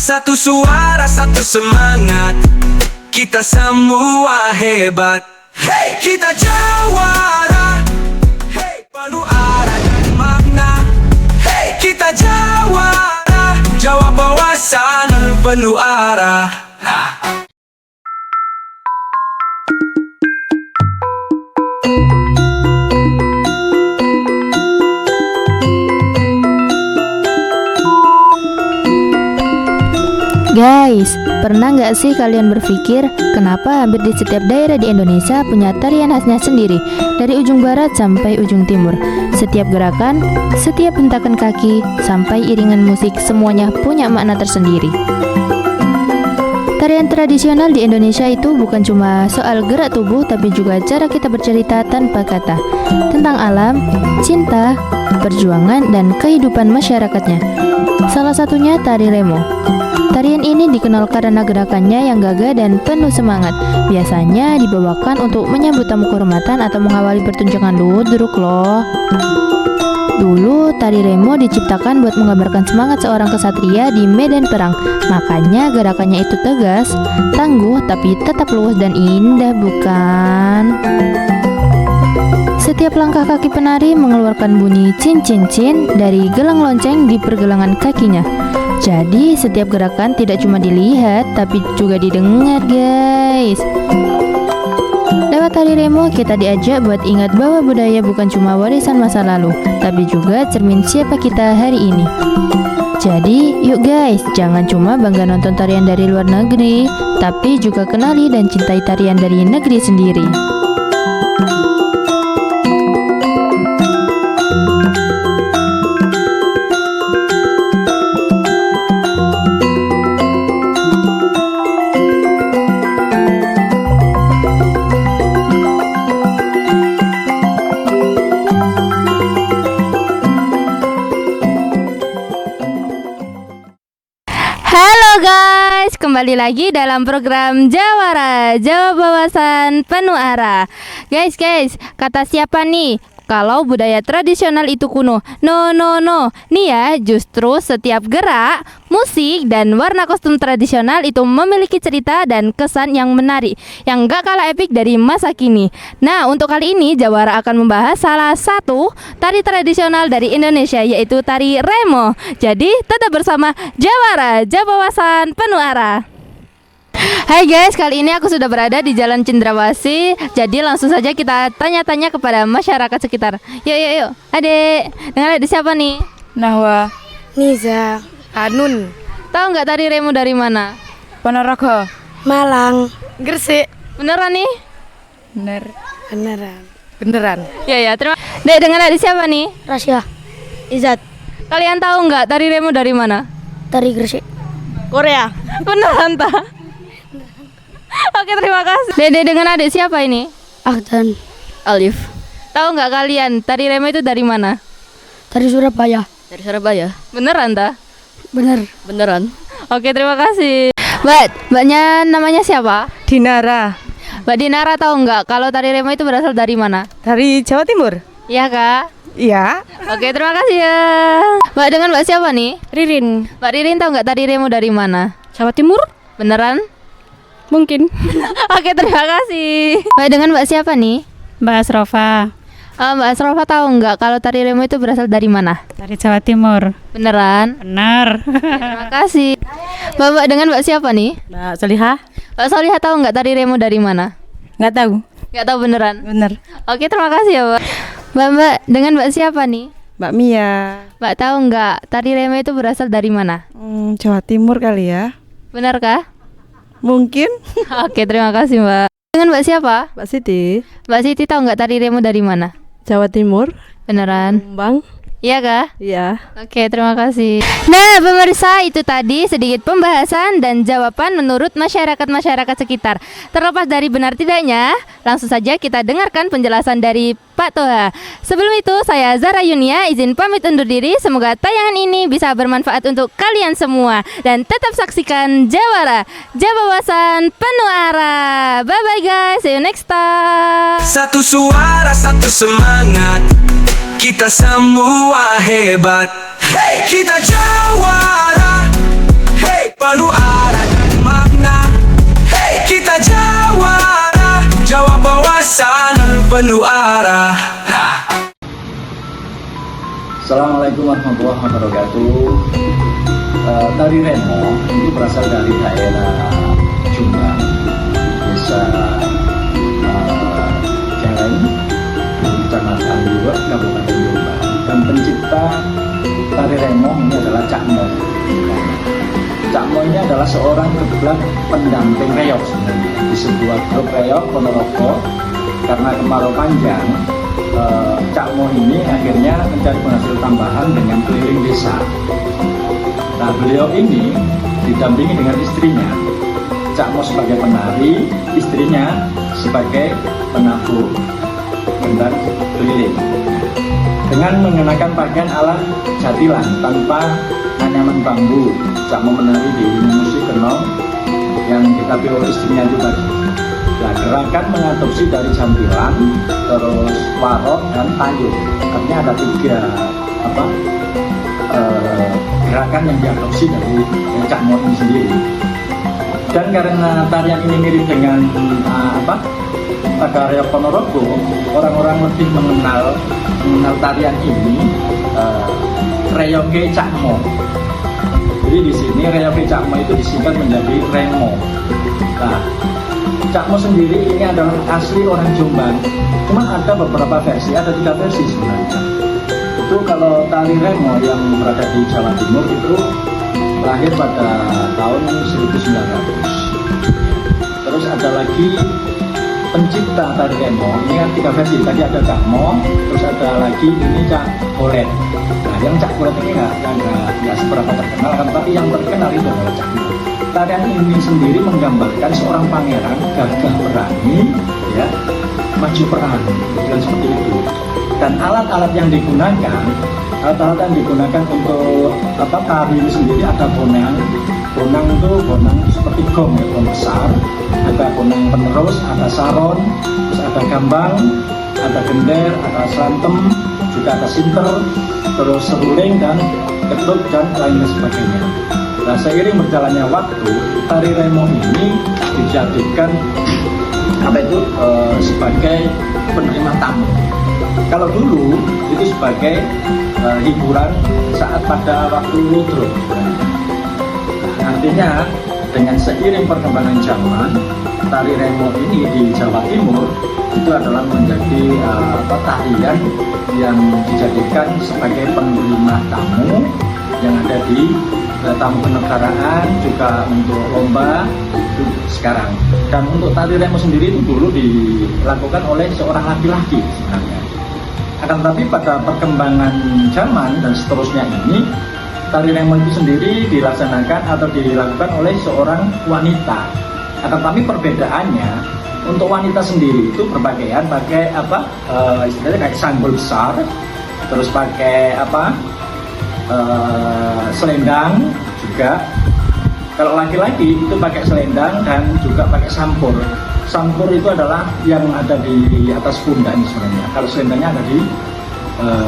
Satu suara, satu semangat, kita semua hebat. Hey, kita Jawara. Hey, penuh arah dan makna. Hey, kita Jawara. Jawab wawasan penuh arah. Guys, pernah nggak sih kalian berpikir kenapa hampir di setiap daerah di Indonesia punya tarian khasnya sendiri, dari ujung barat sampai ujung timur? Setiap gerakan, setiap hentakan kaki, sampai iringan musik, semuanya punya makna tersendiri. Tarian tradisional di Indonesia itu bukan cuma soal gerak tubuh, tapi juga cara kita bercerita tanpa kata, tentang alam, cinta, perjuangan, dan kehidupan masyarakatnya. Salah satunya tari remo. Tarian ini dikenal karena gerakannya yang gagah dan penuh semangat. Biasanya dibawakan untuk menyambut tamu kehormatan atau mengawali pertunjukan ludruk loh. Dulu tari remo diciptakan buat menggambarkan semangat seorang kesatria di medan perang. Makanya gerakannya itu tegas, tangguh, tapi tetap luas dan indah, bukan? Setiap langkah kaki penari mengeluarkan bunyi cin-cin-cin dari gelang lonceng di pergelangan kakinya. Jadi setiap gerakan tidak cuma dilihat, tapi juga didengar, guys. Lewat tari remo kita diajak buat ingat bahwa budaya bukan cuma warisan masa lalu, tapi juga cermin siapa kita hari ini. Jadi yuk guys, jangan cuma bangga nonton tarian dari luar negeri, tapi juga kenali dan cintai tarian dari negeri sendiri. Halo guys, kembali lagi dalam program Jawara, jawab wawasan penuh arah. Guys, kata siapa nih kalau budaya tradisional itu kuno? No. Nih ya, justru setiap gerak, musik, dan warna kostum tradisional itu memiliki cerita dan kesan yang menarik, yang gak kalah epik dari masa kini. Nah, untuk kali ini Jawara akan membahas salah satu tari tradisional dari Indonesia, yaitu tari remo. Jadi tetap bersama Jawara, jawab wawasan penuh arah. Hai guys, kali ini aku sudah berada di Jalan Cendrawasih. Jadi langsung saja kita tanya-tanya kepada masyarakat sekitar. Yuk. Adek, dengar ada siapa nih? Nahwa, Niza, Hanun, Tahu nggak tari remo dari mana? Ponorogo, Malang, Gresik. Beneran nih? beneran. Ya, terima. Dek, dengar ada siapa nih? Rasya, Izat, Kalian tahu nggak tari remo dari mana? Tari Gresik, Korea, Beneran tak? Oke, terima kasih. Dede dengan adik siapa ini? Ahdan, Alif. Tahu nggak kalian tari remo itu dari mana? Tari Surabaya. Dari Surabaya. Beneran tak? Beneran. Oke, terima kasih. Mbaknya namanya siapa? Dinara, Mbak Dinara, tahu nggak kalau tari remo itu berasal dari mana? dari Jawa Timur. Iya kak? Iya. Oke, terima kasih ya. Mbak dengan mbak siapa nih? Ririn, Mbak Ririn, tahu nggak tari remo dari mana? Jawa Timur? Beneran? Mungkin. Oke, terima kasih. Mbak dengan mbak siapa nih? Mbak Asrofa, Mbak Asrofa, tahu nggak kalau tari remo itu berasal dari mana? dari Jawa Timur. Beneran? Benar. Terima kasih. Mbak dengan mbak siapa nih? Mbak Solihah, Mbak Solihah, tahu nggak tari remo dari mana? nggak tahu. Nggak tahu beneran? Bener. Oke, terima kasih ya Mbak. Mbak dengan mbak siapa nih? Mbak Mia, Mbak, tahu nggak tari remo itu berasal dari mana? Jawa Timur kali ya. Benar kah? Mungkin. Oke, terima kasih Mbak. Dengan mbak siapa? Mbak Siti, Mbak Siti, tahu nggak tari remo dari mana? Jawa Timur. Beneran? Bang. Iya kah? Iya. Oke, terima kasih. Nah, pemirsa, itu tadi sedikit pembahasan dan jawaban menurut masyarakat sekitar. Terlepas dari benar tidaknya, langsung saja kita dengarkan penjelasan dari Pak Toha. Sebelum itu, saya Zara Yunia izin pamit undur diri. Semoga tayangan ini bisa bermanfaat untuk kalian semua. Dan tetap saksikan Jawara, jawab wawasan penuh arah. Bye-bye guys, see you next time. Satu suara, satu semangat, kita semua hebat. Hey, kita Jawara. Hey. penuh arah dan makna. Hey, kita jawara, jawab wawasan penuh arah. Assalamualaikum warahmatullahi wabarakatuh. Tari remo itu berasal dari daerah Jombang, desa Celeng, kecamatan Liwet, Kabupaten Jombang. Dan pencipta tari remo ini adalah Cak Mo. Cak Mo ini adalah seorang geblak pendamping reog sebenarnya di sebuah grup reog Ponorogo. Karena kemarau panjang, Cak Mo ini akhirnya mencari penghasil tambahan dengan keliling desa. Nah, beliau ini didampingi dengan istrinya. Cak Mo sebagai penari, istrinya sebagai penabuh dan keliling. Dengan mengenakan pakaian ala jatilan tanpa anyaman bambu, Cak Mo menari di musik kenong yang ditampil oleh istrinya itu tadi. Nah, gerakan mengadopsi dari jampilan, terus warok dan tayub. Artinya ada tiga gerakan yang diadopsi dari Cak Mo ini sendiri. Dan karena tarian ini mirip dengan pada reog Ponorogo, orang-orang lebih mengenal tarian ini reoge Cak Mo. Jadi di sini reoge Cak Mo itu disingkat menjadi remo. Nah, Cak Mo sendiri ini adalah asli orang Jombang. Cuman ada beberapa versi, ada 3 versi sebenarnya. Itu kalau tari remo yang berada di Jawa Timur itu lahir pada tahun 1900. Terus ada lagi pencipta tari remo, ini kan 3 versi. Tadi ada Cak Mo, terus ada lagi ini Cak Bolet. Nah, yang Cak Bolet ini nggak seberapa terkenal kan, tapi yang terkenal itu adalah Cak Mo. Tarian ini sendiri menggambarkan seorang pangeran gagah berani, ya, maju perang, dan seperti itu. Dan alat-alat yang digunakan, untuk tari ini sendiri ada bonang. Bonang itu bonang seperti gong, ya, gong besar. Ada bonang penerus, ada saron, terus ada gambang, ada gender, ada slantem, juga ada sinter, terus seruling dan ketut dan lainnya sebagainya. Nah, seiring berjalannya waktu, tari remo ini dijadikan sebagai penerima tamu. Kalau dulu itu sebagai hiburan saat pada waktu ludruk. Nah, artinya dengan seiring perkembangan zaman, tari remo ini di Jawa Timur itu adalah menjadi tarian yang dijadikan sebagai penerima tamu yang ada di tamu kenegaraan, juga untuk lomba itu sekarang. Dan untuk tari remo sendiri itu dulu dilakukan oleh seorang laki-laki sebenarnya. Akan tetapi pada perkembangan zaman dan seterusnya ini, tari remo itu sendiri dilaksanakan atau dilakukan oleh seorang wanita. Akan tetapi perbedaannya, untuk wanita sendiri itu berpakaian pakai istilahnya kayak sanggul besar, terus pakai selendang juga. Kalau laki-laki itu pakai selendang dan juga pakai sampur. Sampur itu adalah yang ada di atas pundak ini sebenarnya. Kalau selendangnya ada di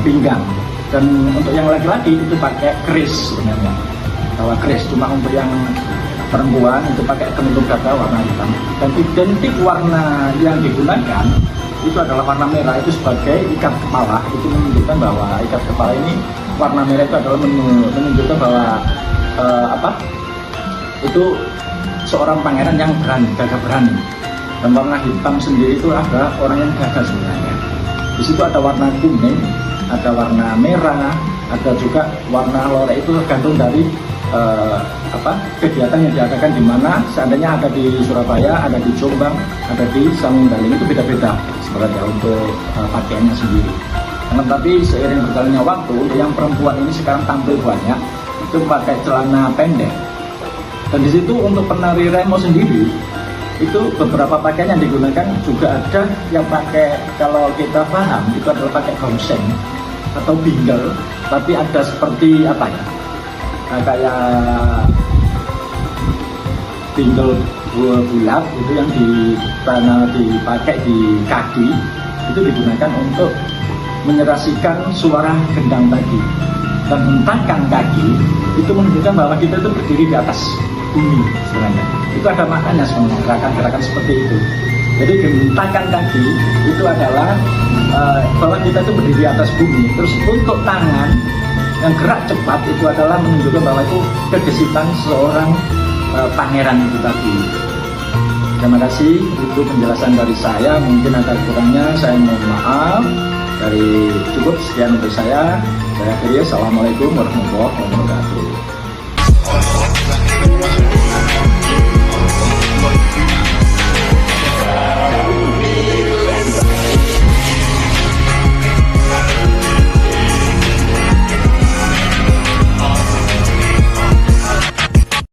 pinggang. Dan untuk yang laki-laki itu pakai keris sebenarnya. Kalau keris, cuma untuk yang perempuan itu pakai penutup dada warna hitam. Dan identik warna yang digunakan itu adalah warna merah, itu sebagai ikat kepala. Itu menunjukkan bahwa ikat kepala ini warna merah itu adalah menunjukkan bahwa itu seorang pangeran yang berani, gagah berani. Dan warna hitam sendiri itu adalah orang yang gagah sebenarnya. Di situ ada warna kuning, ada warna merah, ada juga warna lorek. Itu tergantung dari kegiatan yang diadakan di mana. Seandainya ada di Surabaya, ada di Jombang, ada di Samunggaling, itu beda-beda sebenarnya untuk pakaiannya sendiri. Tapi seiring berjalannya waktu, yang perempuan ini sekarang tampil banyak itu pakai celana pendek. Dan di situ untuk penari remo sendiri itu beberapa pakaian yang digunakan juga ada yang pakai, kalau kita paham itu adalah pakai gongseng atau bingle, tapi ada seperti kayak bingle bulat itu yang dipakai di kaki, itu digunakan untuk menyerasikan suara gendang tadi. Dan hentakan kaki itu menunjukkan bahwa kita itu berdiri di atas bumi sebenarnya. Itu ada maknanya sebenarnya, gerakan-gerakan seperti itu. Jadi gentakan kaki itu adalah bahwa kita itu berdiri di atas bumi. Terus untuk tangan yang gerak cepat itu adalah menunjukkan bahwa itu kegesitan seorang pangeran itu tadi. Terima kasih, itu penjelasan dari saya. Mungkin ada kurangnya, saya mohon maaf. Dari cukup sekian untuk saya. Saya akhiri, assalamualaikum warahmatullahi wabarakatuh.